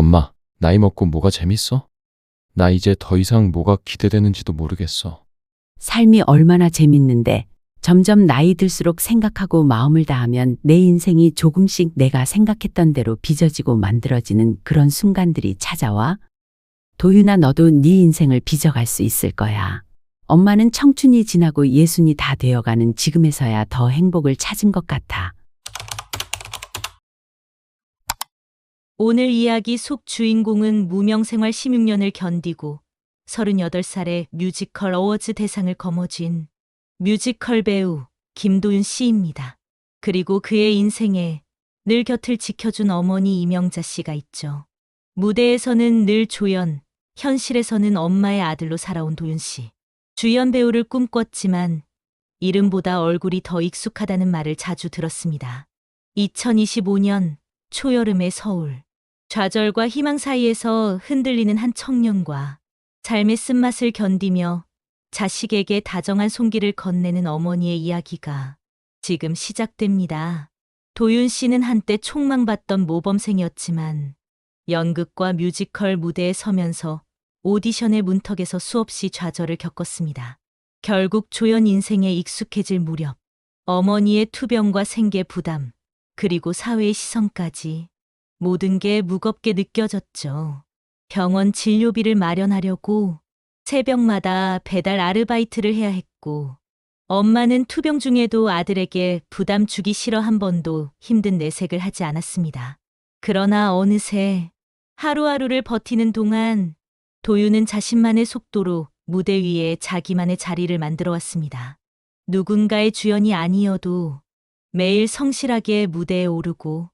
엄마, 나이 먹고 뭐가 재밌어? 나 이제 더 이상 뭐가 기대되는지도 모르겠어. 삶이 얼마나 재밌는데 점점 나이 들수록 생각하고 마음을 다하면 내 인생이 조금씩 내가 생각했던 대로 빚어지고 만들어지는 그런 순간들이 찾아와. 도윤아, 너도 네 인생을 빚어갈 수 있을 거야. 엄마는 청춘이 지나고 예순이 다 되어가는 지금에서야 더 행복을 찾은 것 같아. 오늘 이야기 속 주인공은 무명생활 16년을 견디고 38살에 뮤지컬 어워즈 대상을 거머쥔 뮤지컬 배우 김도윤 씨입니다. 그리고 그의 인생에 늘 곁을 지켜준 어머니 이명자 씨가 있죠. 무대에서는 늘 조연, 현실에서는 엄마의 아들로 살아온 도윤 씨. 주연 배우를 꿈꿨지만 이름보다 얼굴이 더 익숙하다는 말을 자주 들었습니다. 2025년 초여름의 서울. 좌절과 희망 사이에서 흔들리는 한 청년과 삶의 쓴맛을 견디며 자식에게 다정한 손길을 건네는 어머니의 이야기가 지금 시작됩니다. 도윤 씨는 한때 촉망받던 모범생이었지만 연극과 뮤지컬 무대에 서면서 오디션의 문턱에서 수없이 좌절을 겪었습니다. 결국 조연 인생에 익숙해질 무렵 어머니의 투병과 생계 부담, 그리고 사회의 시선까지 모든 게 무겁게 느껴졌죠. 병원 진료비를 마련하려고 새벽마다 배달 아르바이트를 해야 했고, 엄마는 투병 중에도 아들에게 부담 주기 싫어 한 번도 힘든 내색을 하지 않았습니다. 그러나 어느새 하루하루를 버티는 동안 도윤은 자신만의 속도로 무대 위에 자기만의 자리를 만들어 왔습니다. 누군가의 주연이 아니어도 매일 성실하게 무대에 오르고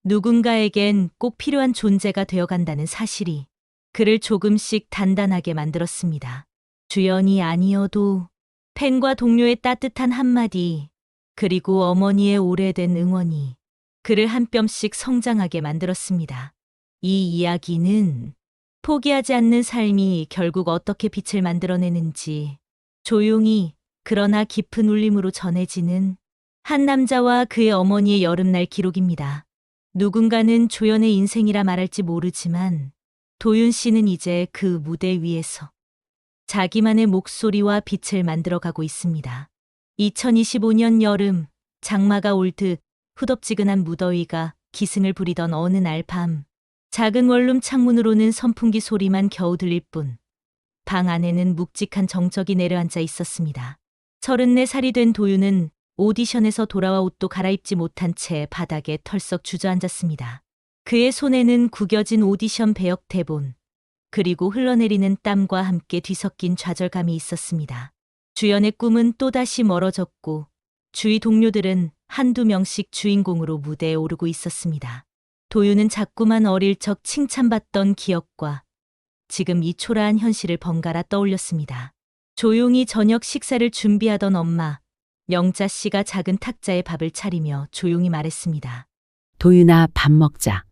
누군가에겐 꼭 필요한 존재가 되어간다는 사실이 그를 조금씩 단단하게 만들었습니다. 주연이 아니어도 팬과 동료의 따뜻한 한마디, 그리고 어머니의 오래된 응원이 그를 한 뼘씩 성장하게 만들었습니다. 이 이야기는 포기하지 않는 삶이 결국 어떻게 빛을 만들어내는지 조용히 그러나 깊은 울림으로 전해지는 한 남자와 그의 어머니의 여름날 기록입니다. 누군가는 조연의 인생이라 말할지 모르지만 도윤 씨는 이제 그 무대 위에서 자기만의 목소리와 빛을 만들어가고 있습니다. 2025년 여름, 장마가 올 듯 후덥지근한 무더위가 기승을 부리던 어느 날 밤, 작은 원룸 창문으로는 선풍기 소리만 겨우 들릴 뿐 방 안에는 묵직한 정적이 내려앉아 있었습니다. 34살이 된 도윤은 오디션에서 돌아와 옷도 갈아입지 못한 채 바닥에 털썩 주저앉았습니다. 그의 손에는 구겨진 오디션 배역 대본, 그리고 흘러내리는 땀과 함께 뒤섞인 좌절감이 있었습니다. 주연의 꿈은 또다시 멀어졌고 주위 동료들은 한두 명씩 주인공으로 무대에 오르고 있었습니다. 도윤은 자꾸만 어릴 적 칭찬받던 기억과 지금 이 초라한 현실을 번갈아 떠올렸습니다. 조용히 저녁 식사를 준비하던 엄마, 영자 씨가 작은 탁자에 밥을 차리며 조용히 말했습니다. 도윤아, 밥 먹자.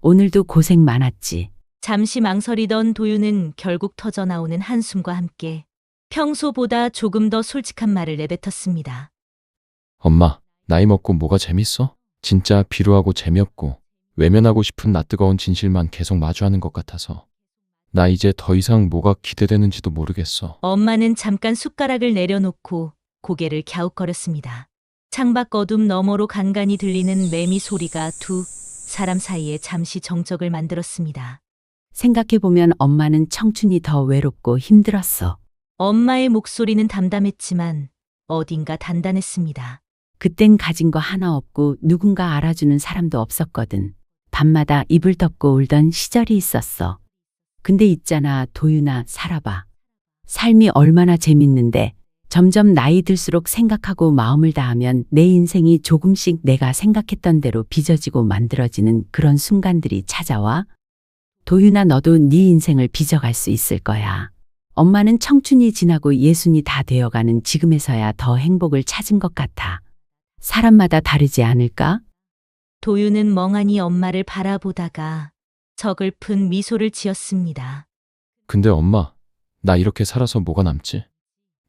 오늘도 고생 많았지. 잠시 망설이던 도윤은 결국 터져나오는 한숨과 함께 평소보다 조금 더 솔직한 말을 내뱉었습니다. 엄마, 나이 먹고 뭐가 재밌어? 진짜 비루하고 재미없고 외면하고 싶은 낯뜨거운 진실만 계속 마주하는 것 같아서. 나 이제 더 이상 뭐가 기대되는지도 모르겠어. 엄마는 잠깐 숟가락을 내려놓고 고개를 갸웃거렸습니다. 창밖 어둠 너머로 간간히 들리는 매미 소리가 두 사람 사이에 잠시 정적을 만들었습니다. 생각해보면 엄마는 청춘이 더 외롭고 힘들었어. 엄마의 목소리는 담담했지만 어딘가 단단했습니다. 그땐 가진 거 하나 없고 누군가 알아주는 사람도 없었거든. 밤마다 이불 덮고 울던 시절이 있었어. 근데 있잖아, 도윤아, 살아봐. 삶이 얼마나 재밌는데 점점 나이 들수록 생각하고 마음을 다하면 내 인생이 조금씩 내가 생각했던 대로 빚어지고 만들어지는 그런 순간들이 찾아와. 도윤아, 너도 네 인생을 빚어갈 수 있을 거야. 엄마는 청춘이 지나고 예순이 다 되어가는 지금에서야 더 행복을 찾은 것 같아. 사람마다 다르지 않을까? 도윤은 멍하니 엄마를 바라보다가 서글픈 미소를 지었습니다. 근데 엄마, 나 이렇게 살아서 뭐가 남지?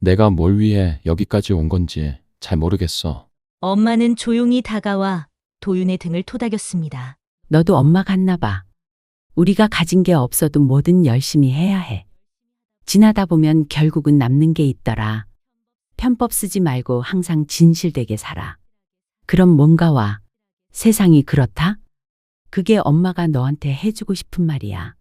내가 뭘 위해 여기까지 온 건지 잘 모르겠어. 엄마는 조용히 다가와 도윤의 등을 토닥였습니다. 너도 엄마 같나 봐. 우리가 가진 게 없어도 뭐든 열심히 해야 해. 지나다 보면 결국은 남는 게 있더라. 편법 쓰지 말고 항상 진실되게 살아. 그럼 뭔가 와. 세상이 그렇다? 그게 엄마가 너한테 해주고 싶은 말이야.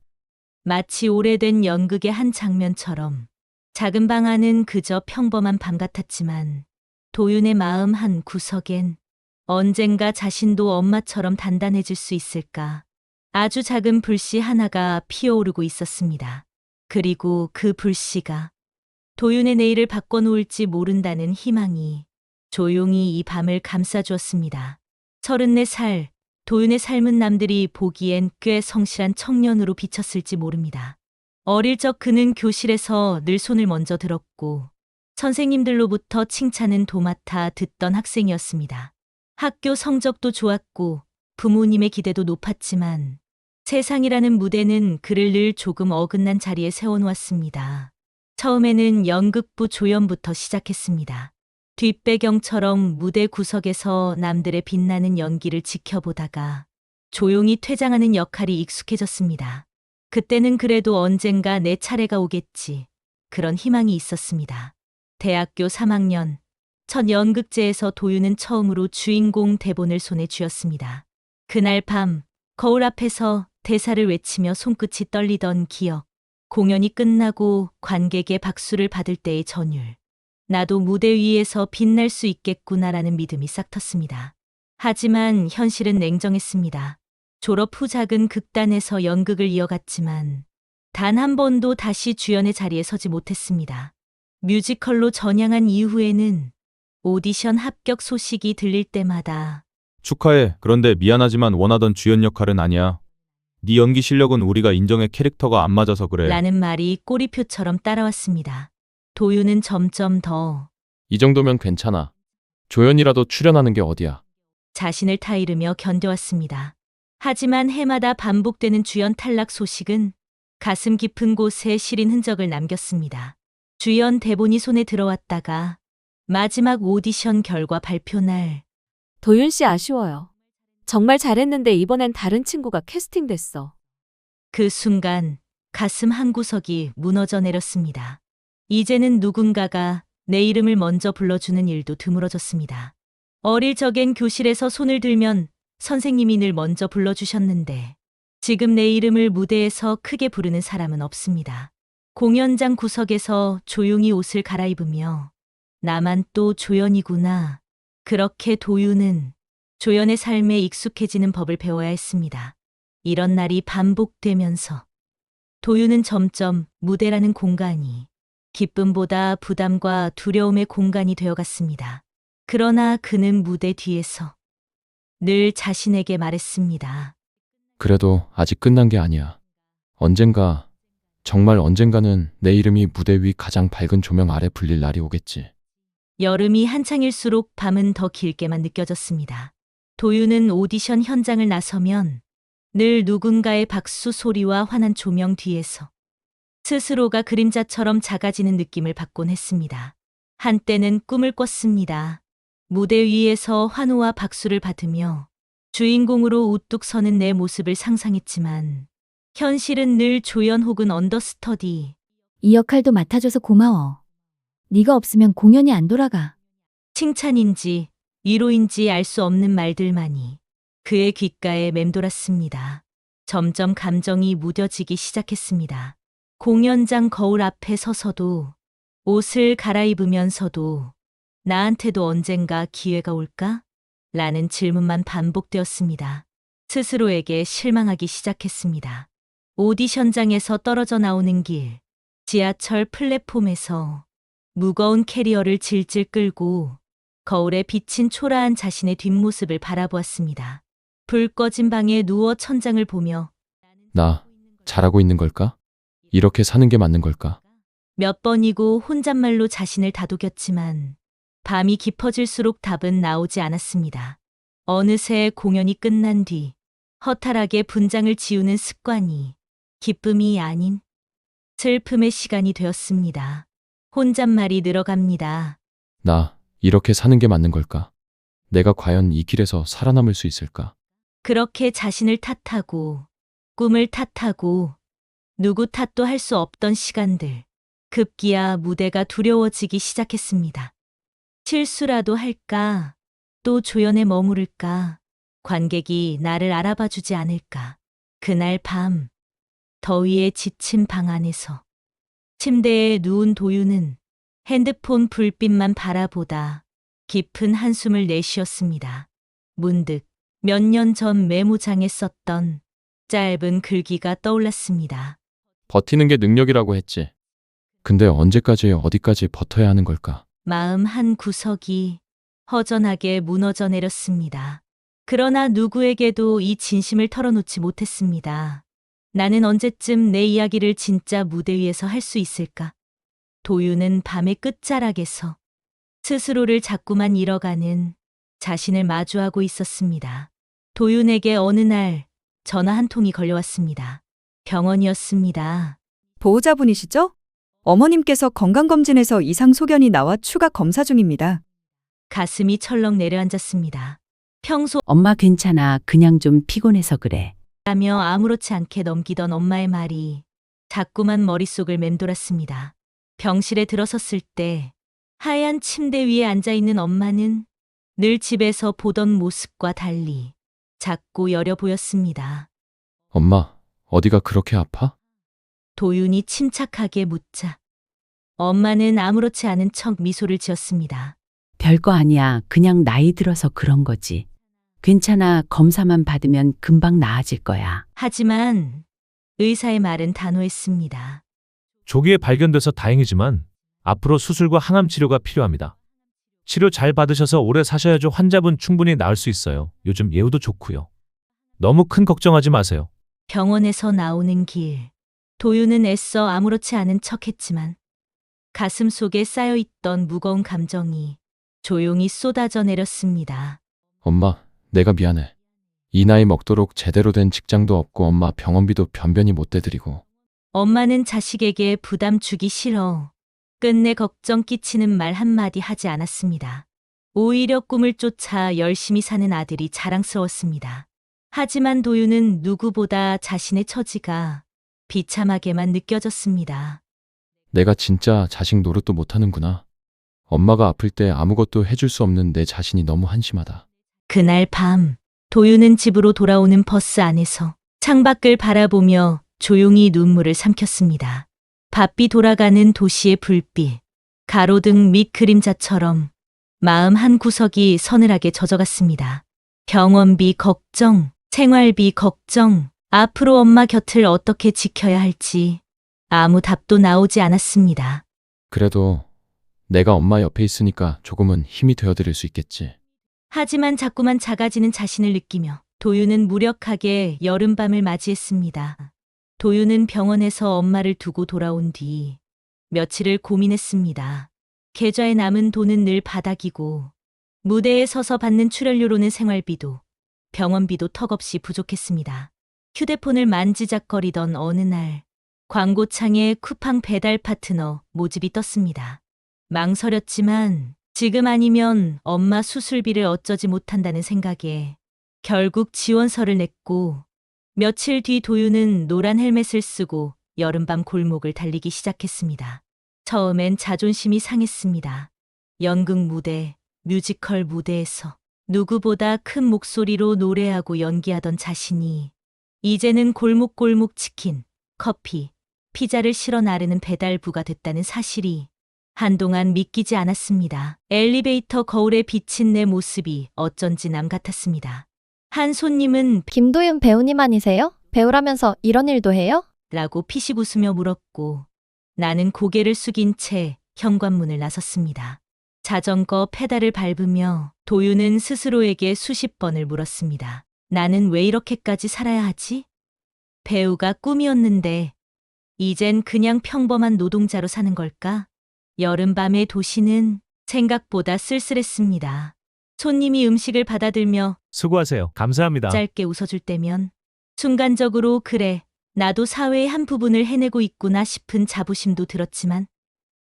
마치 오래된 연극의 한 장면처럼 작은 방 안은 그저 평범한 밤 같았지만 도윤의 마음 한 구석엔 언젠가 자신도 엄마처럼 단단해질 수 있을까 아주 작은 불씨 하나가 피어오르고 있었습니다. 그리고 그 불씨가 도윤의 내일을 바꿔놓을지 모른다는 희망이 조용히 이 밤을 감싸주었습니다. 34살, 도윤의 삶은 남들이 보기엔 꽤 성실한 청년으로 비쳤을지 모릅니다. 어릴 적 그는 교실에서 늘 손을 먼저 들었고 선생님들로부터 칭찬은 도맡아 듣던 학생이었습니다. 학교 성적도 좋았고 부모님의 기대도 높았지만 세상이라는 무대는 그를 늘 조금 어긋난 자리에 세워놓았습니다. 처음에는 연극부 조연부터 시작했습니다. 뒷배경처럼 무대 구석에서 남들의 빛나는 연기를 지켜보다가 조용히 퇴장하는 역할이 익숙해졌습니다. 그때는 그래도 언젠가 내 차례가 오겠지. 그런 희망이 있었습니다. 대학교 3학년, 첫 연극제에서 도윤은 처음으로 주인공 대본을 손에 쥐었습니다. 그날 밤, 거울 앞에서 대사를 외치며 손끝이 떨리던 기억, 공연이 끝나고 관객의 박수를 받을 때의 전율. 나도 무대 위에서 빛날 수 있겠구나라는 믿음이 싹 텄습니다. 하지만 현실은 냉정했습니다. 졸업 후 작은 극단에서 연극을 이어갔지만 단 한 번도 다시 주연의 자리에 서지 못했습니다. 뮤지컬로 전향한 이후에는 오디션 합격 소식이 들릴 때마다 축하해. 그런데 미안하지만 원하던 주연 역할은 아니야. 네 연기 실력은 우리가 인정해. 캐릭터가 안 맞아서 그래. 라는 말이 꼬리표처럼 따라왔습니다. 도윤은 점점 더 이 정도면 괜찮아. 조연이라도 출연하는 게 어디야. 자신을 타이르며 견뎌왔습니다. 하지만 해마다 반복되는 주연 탈락 소식은 가슴 깊은 곳에 시린 흔적을 남겼습니다. 주연 대본이 손에 들어왔다가 마지막 오디션 결과 발표 날 도윤 씨 아쉬워요. 정말 잘했는데 이번엔 다른 친구가 캐스팅됐어. 그 순간 가슴 한구석이 무너져 내렸습니다. 이제는 누군가가 내 이름을 먼저 불러주는 일도 드물어졌습니다. 어릴 적엔 교실에서 손을 들면 선생님이 늘 먼저 불러주셨는데 지금 내 이름을 무대에서 크게 부르는 사람은 없습니다. 공연장 구석에서 조용히 옷을 갈아입으며 나만 또 조연이구나. 그렇게 도윤은 조연의 삶에 익숙해지는 법을 배워야 했습니다. 이런 날이 반복되면서 도윤은 점점 무대라는 공간이 기쁨보다 부담과 두려움의 공간이 되어갔습니다. 그러나 그는 무대 뒤에서 늘 자신에게 말했습니다. 그래도 아직 끝난 게 아니야. 언젠가, 정말 언젠가는 내 이름이 무대 위 가장 밝은 조명 아래 불릴 날이 오겠지. 여름이 한창일수록 밤은 더 길게만 느껴졌습니다. 도윤은 오디션 현장을 나서면 늘 누군가의 박수 소리와 환한 조명 뒤에서 스스로가 그림자처럼 작아지는 느낌을 받곤 했습니다. 한때는 꿈을 꿨습니다. 무대 위에서 환호와 박수를 받으며 주인공으로 우뚝 서는 내 모습을 상상했지만 현실은 늘 조연 혹은 언더스터디, 이 역할도 맡아줘서 고마워. 네가 없으면 공연이 안 돌아가. 칭찬인지 위로인지 알 수 없는 말들만이 그의 귓가에 맴돌았습니다. 점점 감정이 무뎌지기 시작했습니다. 공연장 거울 앞에 서서도 옷을 갈아입으면서도 나한테도 언젠가 기회가 올까? 라는 질문만 반복되었습니다. 스스로에게 실망하기 시작했습니다. 오디션장에서 떨어져 나오는 길, 지하철 플랫폼에서 무거운 캐리어를 질질 끌고 거울에 비친 초라한 자신의 뒷모습을 바라보았습니다. 불 꺼진 방에 누워 천장을 보며 나 잘하고 있는 걸까? 이렇게 사는 게 맞는 걸까? 몇 번이고 혼잣말로 자신을 다독였지만 밤이 깊어질수록 답은 나오지 않았습니다. 어느새 공연이 끝난 뒤 허탈하게 분장을 지우는 습관이 기쁨이 아닌 슬픔의 시간이 되었습니다. 혼잣말이 늘어갑니다. 나 이렇게 사는 게 맞는 걸까? 내가 과연 이 길에서 살아남을 수 있을까? 그렇게 자신을 탓하고 꿈을 탓하고 누구 탓도 할 수 없던 시간들. 급기야 무대가 두려워지기 시작했습니다. 실수라도 할까? 또 조연에 머무를까? 관객이 나를 알아봐 주지 않을까? 그날 밤, 더위에 지친 방 안에서 침대에 누운 도윤은 핸드폰 불빛만 바라보다 깊은 한숨을 내쉬었습니다. 문득 몇 년 전 메모장에 썼던 짧은 글귀가 떠올랐습니다. 버티는 게 능력이라고 했지. 근데 언제까지 어디까지 버텨야 하는 걸까? 마음 한 구석이 허전하게 무너져 내렸습니다. 그러나 누구에게도 이 진심을 털어놓지 못했습니다. 나는 언제쯤 내 이야기를 진짜 무대 위에서 할 수 있을까? 도윤은 밤의 끝자락에서 스스로를 자꾸만 잃어가는 자신을 마주하고 있었습니다. 도윤에게 어느 날 전화 한 통이 걸려왔습니다. 병원이었습니다. 보호자분이시죠? 어머님께서 건강검진에서 이상 소견이 나와 추가 검사 중입니다. 가슴이 철렁 내려앉았습니다. 평소 엄마 괜찮아. 그냥 좀 피곤해서 그래. 라며 아무렇지 않게 넘기던 엄마의 말이 자꾸만 머릿속을 맴돌았습니다. 병실에 들어섰을 때 하얀 침대 위에 앉아있는 엄마는 늘 집에서 보던 모습과 달리 작고 여려 보였습니다. 엄마, 어디가 그렇게 아파? 도윤이 침착하게 묻자 엄마는 아무렇지 않은 척 미소를 지었습니다. 별거 아니야. 그냥 나이 들어서 그런 거지. 괜찮아. 검사만 받으면 금방 나아질 거야. 하지만 의사의 말은 단호했습니다. 조기에 발견돼서 다행이지만 앞으로 수술과 항암 치료가 필요합니다. 치료 잘 받으셔서 오래 사셔야죠. 환자분 충분히 나을 수 있어요. 요즘 예후도 좋고요. 너무 큰 걱정하지 마세요. 병원에서 나오는 길, 도윤은 애써 아무렇지 않은 척했지만 가슴 속에 쌓여있던 무거운 감정이 조용히 쏟아져 내렸습니다. 엄마, 내가 미안해. 이 나이 먹도록 제대로 된 직장도 없고 엄마 병원비도 변변히 못 대드리고. 엄마는 자식에게 부담 주기 싫어 끝내 걱정 끼치는 말 한마디 하지 않았습니다. 오히려 꿈을 쫓아 열심히 사는 아들이 자랑스러웠습니다. 하지만 도윤은 누구보다 자신의 처지가 비참하게만 느껴졌습니다. 내가 진짜 자식 노릇도 못하는구나. 엄마가 아플 때 아무것도 해줄 수 없는 내 자신이 너무 한심하다. 그날 밤, 도윤은 집으로 돌아오는 버스 안에서 창밖을 바라보며 조용히 눈물을 삼켰습니다. 바삐 돌아가는 도시의 불빛, 가로등 밑 그림자처럼 마음 한 구석이 서늘하게 젖어갔습니다. 병원비 걱정, 생활비 걱정, 앞으로 엄마 곁을 어떻게 지켜야 할지 아무 답도 나오지 않았습니다. 그래도 내가 엄마 옆에 있으니까 조금은 힘이 되어드릴 수 있겠지. 하지만 자꾸만 작아지는 자신을 느끼며 도윤은 무력하게 여름밤을 맞이했습니다. 도윤은 병원에서 엄마를 두고 돌아온 뒤 며칠을 고민했습니다. 계좌에 남은 돈은 늘 바닥이고 무대에 서서 받는 출연료로는 생활비도 병원비도 턱없이 부족했습니다. 휴대폰을 만지작거리던 어느 날 광고창에 쿠팡 배달 파트너 모집이 떴습니다. 망설였지만 지금 아니면 엄마 수술비를 어쩌지 못한다는 생각에 결국 지원서를 냈고 며칠 뒤 도윤은 노란 헬멧을 쓰고 여름밤 골목을 달리기 시작했습니다. 처음엔 자존심이 상했습니다. 연극 무대, 뮤지컬 무대에서 누구보다 큰 목소리로 노래하고 연기하던 자신이 이제는 골목골목 치킨, 커피, 피자를 실어 나르는 배달부가 됐다는 사실이 한동안 믿기지 않았습니다. 엘리베이터 거울에 비친 내 모습이 어쩐지 남 같았습니다. 한 손님은 김도윤 배우님 아니세요? 배우라면서 이런 일도 해요? 라고 피식 웃으며 물었고 나는 고개를 숙인 채 현관문을 나섰습니다. 자전거 페달을 밟으며 도윤은 스스로에게 수십 번을 물었습니다. 나는 왜 이렇게까지 살아야 하지? 배우가 꿈이었는데 이젠 그냥 평범한 노동자로 사는 걸까? 여름밤의 도시는 생각보다 쓸쓸했습니다. 손님이 음식을 받아들며 수고하세요. 감사합니다. 짧게 웃어줄 때면 순간적으로 그래, 나도 사회의 한 부분을 해내고 있구나 싶은 자부심도 들었지만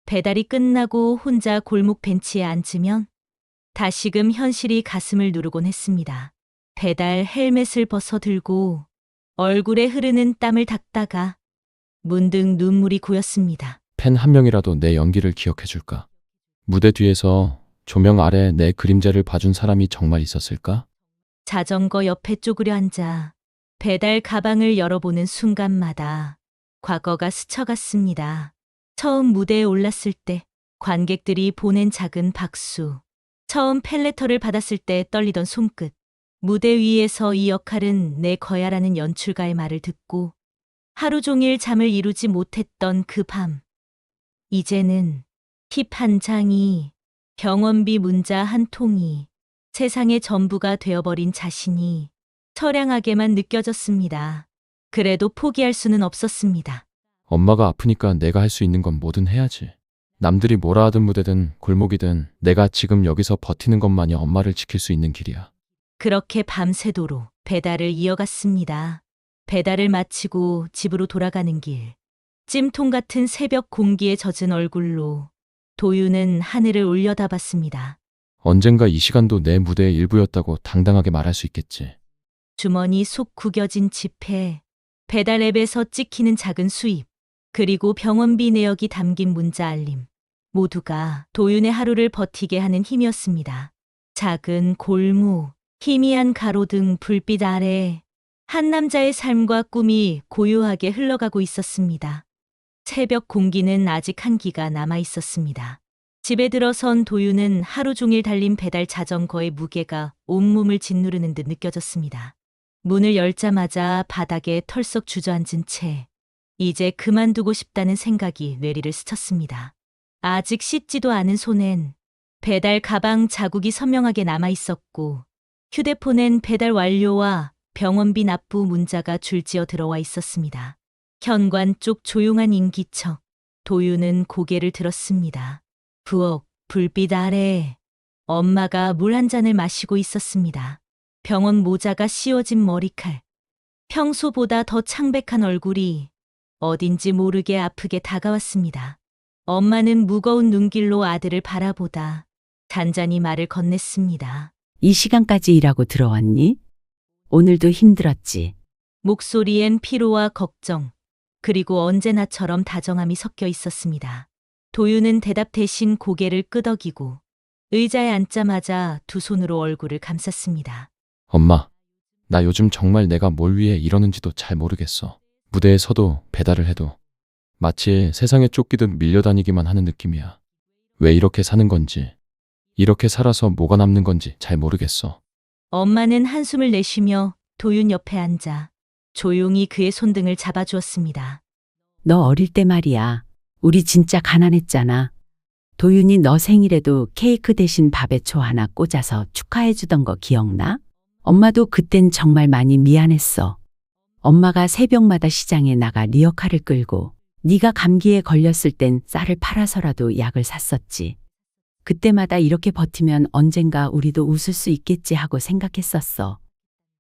배달이 끝나고 혼자 골목 벤치에 앉으면 다시금 현실이 가슴을 누르곤 했습니다. 배달 헬멧을 벗어 들고 얼굴에 흐르는 땀을 닦다가 문득 눈물이 고였습니다. 팬 한 명이라도 내 연기를 기억해 줄까? 무대 뒤에서 조명 아래 내 그림자를 봐준 사람이 정말 있었을까? 자전거 옆에 쪼그려 앉아 배달 가방을 열어보는 순간마다 과거가 스쳐갔습니다. 처음 무대에 올랐을 때 관객들이 보낸 작은 박수, 처음 펠레터를 받았을 때 떨리던 손끝, 무대 위에서 이 역할은 내 거야라는 연출가의 말을 듣고 하루 종일 잠을 이루지 못했던 그 밤. 이제는 팁 한 장이, 병원비 문자 한 통이, 세상의 전부가 되어버린 자신이 처량하게만 느껴졌습니다. 그래도 포기할 수는 없었습니다. 엄마가 아프니까 내가 할 수 있는 건 뭐든 해야지. 남들이 뭐라 하든 무대든 골목이든 내가 지금 여기서 버티는 것만이 엄마를 지킬 수 있는 길이야. 그렇게 밤새도록 배달을 이어갔습니다. 배달을 마치고 집으로 돌아가는 길. 찜통 같은 새벽 공기에 젖은 얼굴로 도유는 하늘을 올려다봤습니다. 언젠가 이 시간도 내 무대의 일부였다고 당당하게 말할 수 있겠지. 주머니 속 구겨진 지폐, 배달 앱에서 찍히는 작은 수입, 그리고 병원비 내역이 담긴 문자 알림. 모두가 도윤의 하루를 버티게 하는 힘이었습니다. 작은 골목, 희미한 가로등 불빛 아래 한 남자의 삶과 꿈이 고요하게 흘러가고 있었습니다. 새벽 공기는 아직 한기가 남아 있었습니다. 집에 들어선 도윤은 하루 종일 달린 배달 자전거의 무게가 온몸을 짓누르는 듯 느껴졌습니다. 문을 열자마자 바닥에 털썩 주저앉은 채 이제 그만두고 싶다는 생각이 뇌리를 스쳤습니다. 아직 씻지도 않은 손엔 배달 가방 자국이 선명하게 남아 있었고 휴대폰엔 배달 완료와 병원비 납부 문자가 줄지어 들어와 있었습니다. 현관 쪽 조용한 인기척, 도유는 고개를 들었습니다. 부엌 불빛 아래 엄마가 물 한 잔을 마시고 있었습니다. 병원 모자가 씌워진 머리칼, 평소보다 더 창백한 얼굴이 어딘지 모르게 아프게 다가왔습니다. 엄마는 무거운 눈길로 아들을 바라보다 잔잔히 말을 건넸습니다. 이 시간까지 일하고 들어왔니? 오늘도 힘들었지. 목소리엔 피로와 걱정, 그리고 언제나처럼 다정함이 섞여 있었습니다. 도유는 대답 대신 고개를 끄덕이고 의자에 앉자마자 두 손으로 얼굴을 감쌌습니다. 엄마, 나 요즘 정말 내가 뭘 위해 이러는지도 잘 모르겠어. 무대에 서도 배달을 해도 마치 세상에 쫓기듯 밀려다니기만 하는 느낌이야. 왜 이렇게 사는 건지, 이렇게 살아서 뭐가 남는 건지 잘 모르겠어. 엄마는 한숨을 내쉬며 도윤 옆에 앉아 조용히 그의 손등을 잡아주었습니다. 너 어릴 때 말이야. 우리 진짜 가난했잖아. 도윤이 너 생일에도 케이크 대신 밥에초 하나 꽂아서 축하해주던 거 기억나? 엄마도 그땐 정말 많이 미안했어. 엄마가 새벽마다 시장에 나가 리어카를 끌고 네가 감기에 걸렸을 땐 쌀을 팔아서라도 약을 샀었지. 그때마다 이렇게 버티면 언젠가 우리도 웃을 수 있겠지 하고 생각했었어.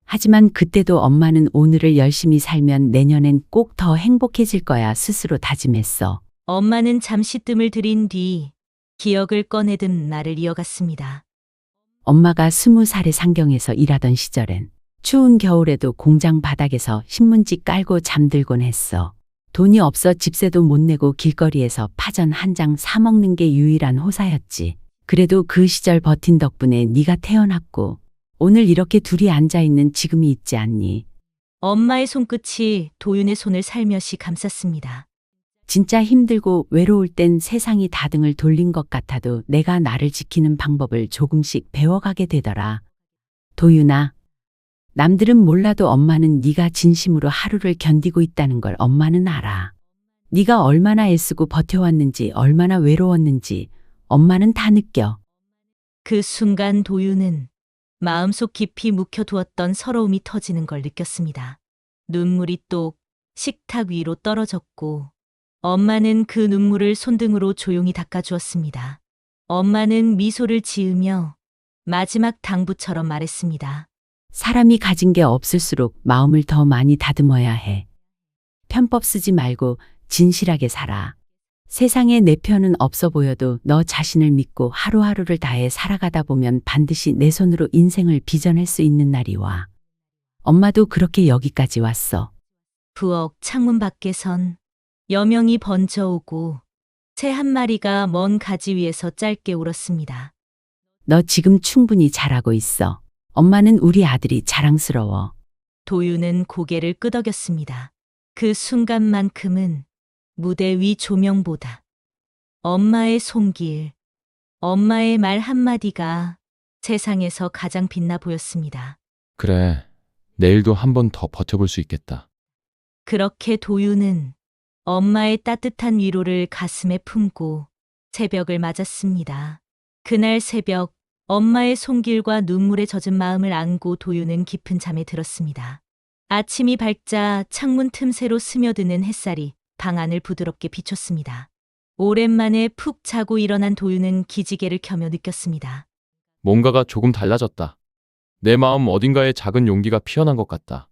하지만 그때도 엄마는 오늘을 열심히 살면 내년엔 꼭 더 행복해질 거야 스스로 다짐했어. 엄마는 잠시 뜸을 들인 뒤 기억을 꺼내듯 말을 이어갔습니다. 엄마가 20살의 상경에서 일하던 시절엔 추운 겨울에도 공장 바닥에서 신문지 깔고 잠들곤 했어. 돈이 없어 집세도 못 내고 길거리에서 파전 한 장 사 먹는 게 유일한 호사였지. 그래도 그 시절 버틴 덕분에 네가 태어났고 오늘 이렇게 둘이 앉아있는 지금이 있지 않니? 엄마의 손끝이 도윤의 손을 살며시 감쌌습니다. 진짜 힘들고 외로울 땐 세상이 다 등을 돌린 것 같아도 내가 나를 지키는 방법을 조금씩 배워가게 되더라. 도윤아, 남들은 몰라도 엄마는 네가 진심으로 하루를 견디고 있다는 걸 엄마는 알아. 네가 얼마나 애쓰고 버텨왔는지 얼마나 외로웠는지 엄마는 다 느껴. 그 순간 도윤은 마음속 깊이 묵혀두었던 서러움이 터지는 걸 느꼈습니다. 눈물이 똑 식탁 위로 떨어졌고 엄마는 그 눈물을 손등으로 조용히 닦아주었습니다. 엄마는 미소를 지으며 마지막 당부처럼 말했습니다. 사람이 가진 게 없을수록 마음을 더 많이 다듬어야 해. 편법 쓰지 말고 진실하게 살아. 세상에 내 편은 없어 보여도 너 자신을 믿고 하루하루를 다해 살아가다 보면 반드시 내 손으로 인생을 빚어낼 수 있는 날이 와. 엄마도 그렇게 여기까지 왔어. 부엌 창문 밖에선 여명이 번져오고 새 한 마리가 먼 가지 위에서 짧게 울었습니다. 너 지금 충분히 잘하고 있어. 엄마는 우리 아들이 자랑스러워. 도유는 고개를 끄덕였습니다. 그 순간만큼은 무대 위 조명보다 엄마의 손길, 엄마의 말 한마디가 세상에서 가장 빛나 보였습니다. 그래, 내일도 한 번 더 버텨볼 수 있겠다. 그렇게 도유는 엄마의 따뜻한 위로를 가슴에 품고 새벽을 맞았습니다. 그날 새벽 엄마의 손길과 눈물에 젖은 마음을 안고 도유는 깊은 잠에 들었습니다. 아침이 밝자 창문 틈새로 스며드는 햇살이 방 안을 부드럽게 비췄습니다. 오랜만에 푹 자고 일어난 도유는 기지개를 켜며 느꼈습니다. 뭔가가 조금 달라졌다. 내 마음 어딘가에 작은 용기가 피어난 것 같다.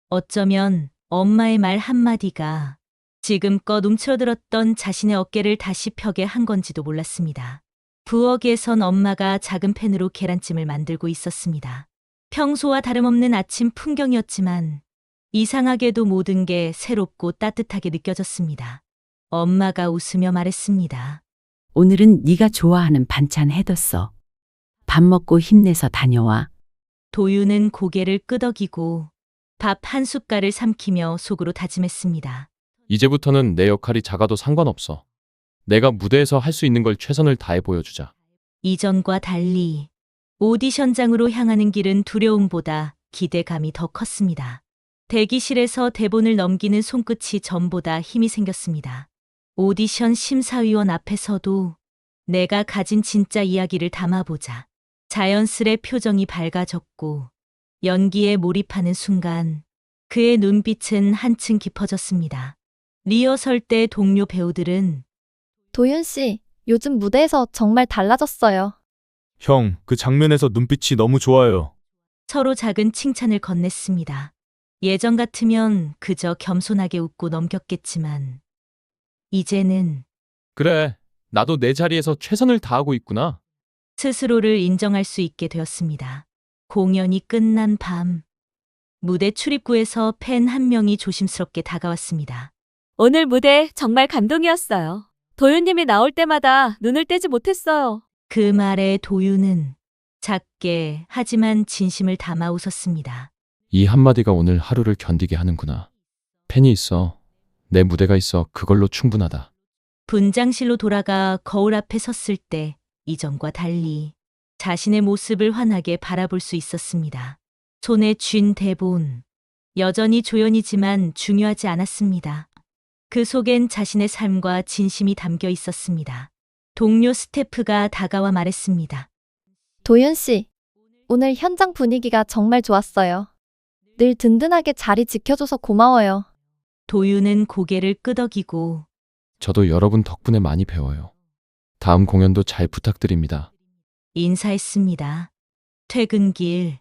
어쩌면 엄마의 말 한마디가 지금껏 움츠러들었던 자신의 어깨를 다시 펴게 한 건지도 몰랐습니다. 부엌에선 엄마가 작은 팬으로 계란찜을 만들고 있었습니다. 평소와 다름없는 아침 풍경이었지만 이상하게도 모든 게 새롭고 따뜻하게 느껴졌습니다. 엄마가 웃으며 말했습니다. 오늘은 네가 좋아하는 반찬 해뒀어. 밥 먹고 힘내서 다녀와. 도유는 고개를 끄덕이고 밥 한 숟갈을 삼키며 속으로 다짐했습니다. 이제부터는 내 역할이 작아도 상관없어. 내가 무대에서 할 수 있는 걸 최선을 다해 보여주자. 이전과 달리 오디션장으로 향하는 길은 두려움보다 기대감이 더 컸습니다. 대기실에서 대본을 넘기는 손끝이 전보다 힘이 생겼습니다. 오디션 심사위원 앞에서도 내가 가진 진짜 이야기를 담아보자. 자연스레 표정이 밝아졌고 연기에 몰입하는 순간 그의 눈빛은 한층 깊어졌습니다. 리허설 때 동료 배우들은 도윤 씨, 요즘 무대에서 정말 달라졌어요. 형, 그 장면에서 눈빛이 너무 좋아요. 서로 작은 칭찬을 건넸습니다. 예전 같으면 그저 겸손하게 웃고 넘겼겠지만 이제는 그래, 나도 내 자리에서 최선을 다하고 있구나. 스스로를 인정할 수 있게 되었습니다. 공연이 끝난 밤, 무대 출입구에서 팬 한 명이 조심스럽게 다가왔습니다. 오늘 무대 정말 감동이었어요. 도윤님이 나올 때마다 눈을 떼지 못했어요. 그 말에 도유는 작게 하지만 진심을 담아 웃었습니다. 이 한마디가 오늘 하루를 견디게 하는구나. 팬이 있어. 내 무대가 있어. 그걸로 충분하다. 분장실로 돌아가 거울 앞에 섰을 때 이전과 달리 자신의 모습을 환하게 바라볼 수 있었습니다. 손에 쥔 대본, 여전히 조연이지만 중요하지 않았습니다. 그 속엔 자신의 삶과 진심이 담겨 있었습니다. 동료 스태프가 다가와 말했습니다. 도윤 씨, 오늘 현장 분위기가 정말 좋았어요. 늘 든든하게 자리 지켜줘서 고마워요. 도유는 고개를 끄덕이고 저도 여러분 덕분에 많이 배워요. 다음 공연도 잘 부탁드립니다. 인사했습니다. 퇴근길,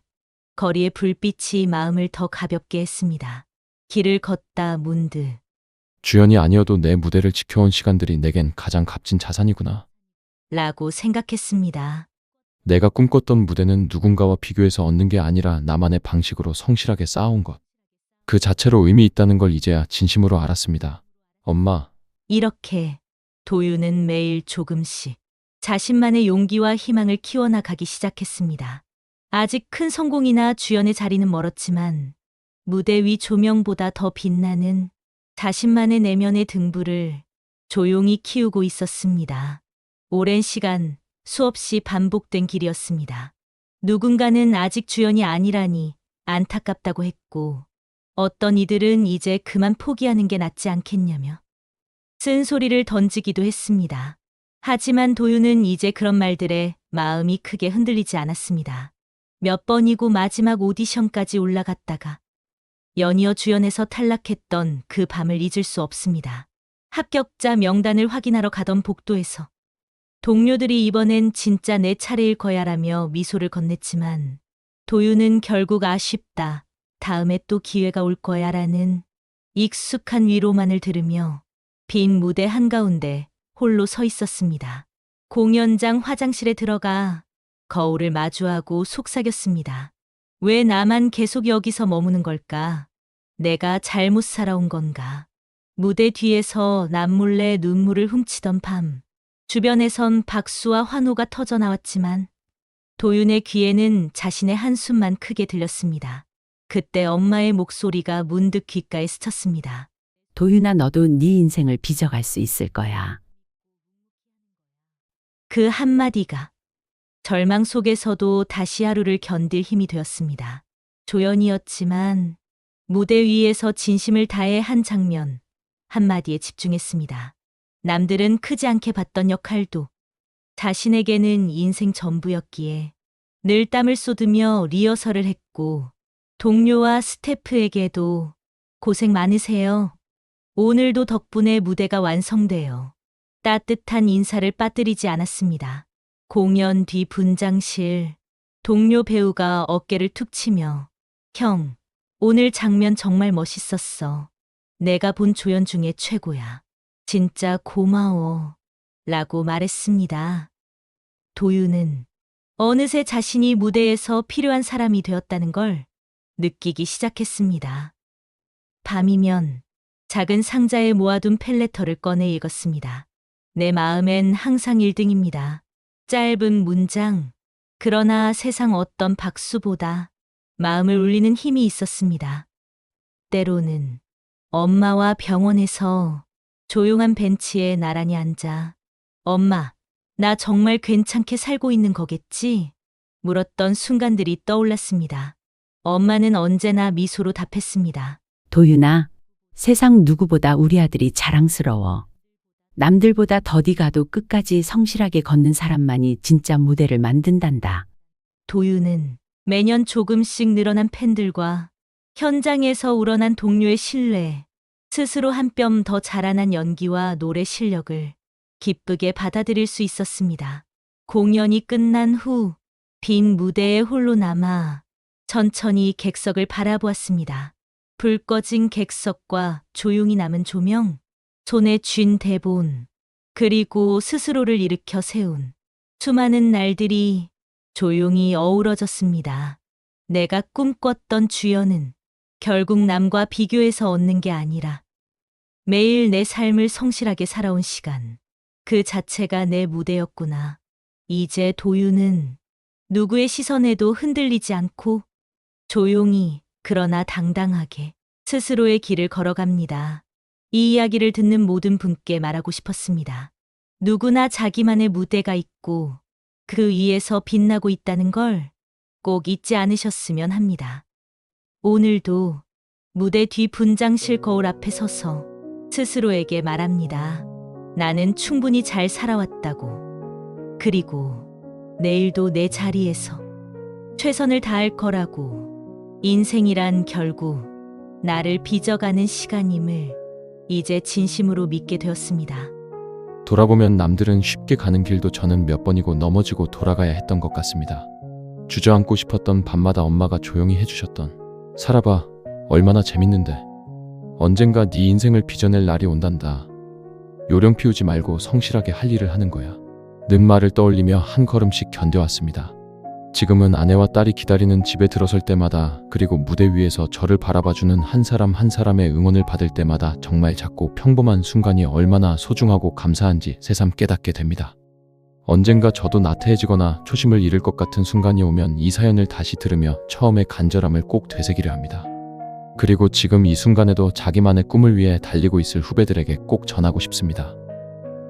거리의 불빛이 마음을 더 가볍게 했습니다. 길을 걷다 문득 주연이 아니어도 내 무대를 지켜온 시간들이 내겐 가장 값진 자산이구나. 라고 생각했습니다. 내가 꿈꿨던 무대는 누군가와 비교해서 얻는 게 아니라 나만의 방식으로 성실하게 쌓아온 것. 그 자체로 의미 있다는 걸 이제야 진심으로 알았습니다. 엄마, 이렇게 도유는 매일 조금씩 자신만의 용기와 희망을 키워나가기 시작했습니다. 아직 큰 성공이나 주연의 자리는 멀었지만 무대 위 조명보다 더 빛나는 자신만의 내면의 등불을 조용히 키우고 있었습니다. 오랜 시간 수없이 반복된 길이었습니다. 누군가는 아직 주연이 아니라니 안타깝다고 했고 어떤 이들은 이제 그만 포기하는 게 낫지 않겠냐며 쓴소리를 던지기도 했습니다. 하지만 도유는 이제 그런 말들에 마음이 크게 흔들리지 않았습니다. 몇 번이고 마지막 오디션까지 올라갔다가 연이어 주연에서 탈락했던 그 밤을 잊을 수 없습니다. 합격자 명단을 확인하러 가던 복도에서 동료들이 이번엔 진짜 내 차례일 거야라며 미소를 건넸지만 도유는 결국 아쉽다, 다음에 또 기회가 올 거야라는 익숙한 위로만을 들으며 빈 무대 한가운데 홀로 서 있었습니다. 공연장 화장실에 들어가 거울을 마주하고 속삭였습니다. 왜 나만 계속 여기서 머무는 걸까? 내가 잘못 살아온 건가? 무대 뒤에서 남몰래 눈물을 훔치던 밤, 주변에선 박수와 환호가 터져 나왔지만 도윤의 귀에는 자신의 한숨만 크게 들렸습니다. 그때 엄마의 목소리가 문득 귓가에 스쳤습니다. 도윤아, 너도 네 인생을 빚어갈 수 있을 거야. 그 한마디가 절망 속에서도 다시 하루를 견딜 힘이 되었습니다. 조연이었지만 무대 위에서 진심을 다해 한 장면, 한마디에 집중했습니다. 남들은 크지 않게 봤던 역할도 자신에게는 인생 전부였기에 늘 땀을 쏟으며 리허설을 했고, 동료와 스태프에게도 고생 많으세요. 오늘도 덕분에 무대가 완성돼요. 따뜻한 인사를 빠뜨리지 않았습니다. 공연 뒤 분장실, 동료 배우가 어깨를 툭 치며 형, 오늘 장면 정말 멋있었어. 내가 본 조연 중에 최고야. 진짜 고마워. 라고 말했습니다. 도윤은 어느새 자신이 무대에서 필요한 사람이 되었다는 걸 느끼기 시작했습니다. 밤이면 작은 상자에 모아둔 펠레터를 꺼내 읽었습니다. 내 마음엔 항상 1등입니다. 짧은 문장, 그러나 세상 어떤 박수보다 마음을 울리는 힘이 있었습니다. 때로는 엄마와 병원에서 조용한 벤치에 나란히 앉아 엄마, 나 정말 괜찮게 살고 있는 거겠지? 물었던 순간들이 떠올랐습니다. 엄마는 언제나 미소로 답했습니다. 도윤아, 세상 누구보다 우리 아들이 자랑스러워. 남들보다 더디 가도 끝까지 성실하게 걷는 사람만이 진짜 무대를 만든단다. 도윤은 매년 조금씩 늘어난 팬들과 현장에서 우러난 동료의 신뢰, 스스로 한 뼘 더 자라난 연기와 노래 실력을 기쁘게 받아들일 수 있었습니다. 공연이 끝난 후 빈 무대에 홀로 남아 천천히 객석을 바라보았습니다. 불 꺼진 객석과 조용히 남은 조명, 손에 쥔 대본, 그리고 스스로를 일으켜 세운 수많은 날들이 조용히 어우러졌습니다. 내가 꿈꿨던 주연은 결국 남과 비교해서 얻는 게 아니라 매일 내 삶을 성실하게 살아온 시간, 그 자체가 내 무대였구나. 이제 도윤은 누구의 시선에도 흔들리지 않고 조용히 그러나 당당하게 스스로의 길을 걸어갑니다. 이 이야기를 듣는 모든 분께 말하고 싶었습니다. 누구나 자기만의 무대가 있고 그 위에서 빛나고 있다는 걸 꼭 잊지 않으셨으면 합니다. 오늘도 무대 뒤 분장실 거울 앞에 서서 스스로에게 말합니다. 나는 충분히 잘 살아왔다고. 그리고 내일도 내 자리에서 최선을 다할 거라고. 인생이란 결국 나를 빚어가는 시간임을 이제 진심으로 믿게 되었습니다. 돌아보면 남들은 쉽게 가는 길도 저는 몇 번이고 넘어지고 돌아가야 했던 것 같습니다. 주저앉고 싶었던 밤마다 엄마가 조용히 해주셨던 살아봐, 얼마나 재밌는데. 언젠가 네 인생을 빚어낼 날이 온단다. 요령 피우지 말고 성실하게 할 일을 하는 거야. 는 말을 떠올리며 한 걸음씩 견뎌왔습니다. 지금은 아내와 딸이 기다리는 집에 들어설 때마다, 그리고 무대 위에서 저를 바라봐주는 한 사람 한 사람의 응원을 받을 때마다 정말 작고 평범한 순간이 얼마나 소중하고 감사한지 새삼 깨닫게 됩니다. 언젠가 저도 나태해지거나 초심을 잃을 것 같은 순간이 오면 이 사연을 다시 들으며 처음의 간절함을 꼭 되새기려 합니다. 그리고 지금 이 순간에도 자기만의 꿈을 위해 달리고 있을 후배들에게 꼭 전하고 싶습니다.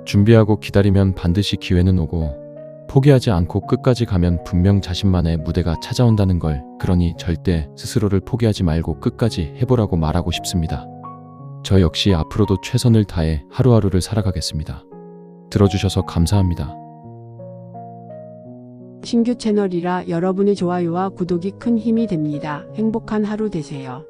준비하고 기다리면 반드시 기회는 오고, 포기하지 않고 끝까지 가면 분명 자신만의 무대가 찾아온다는 걸, 그러니 절대 스스로를 포기하지 말고 끝까지 해보라고 말하고 싶습니다. 저 역시 앞으로도 최선을 다해 하루하루를 살아가겠습니다. 들어주셔서 감사합니다. 신규 채널이라 여러분의 좋아요와 구독이 큰 힘이 됩니다. 행복한 하루 되세요.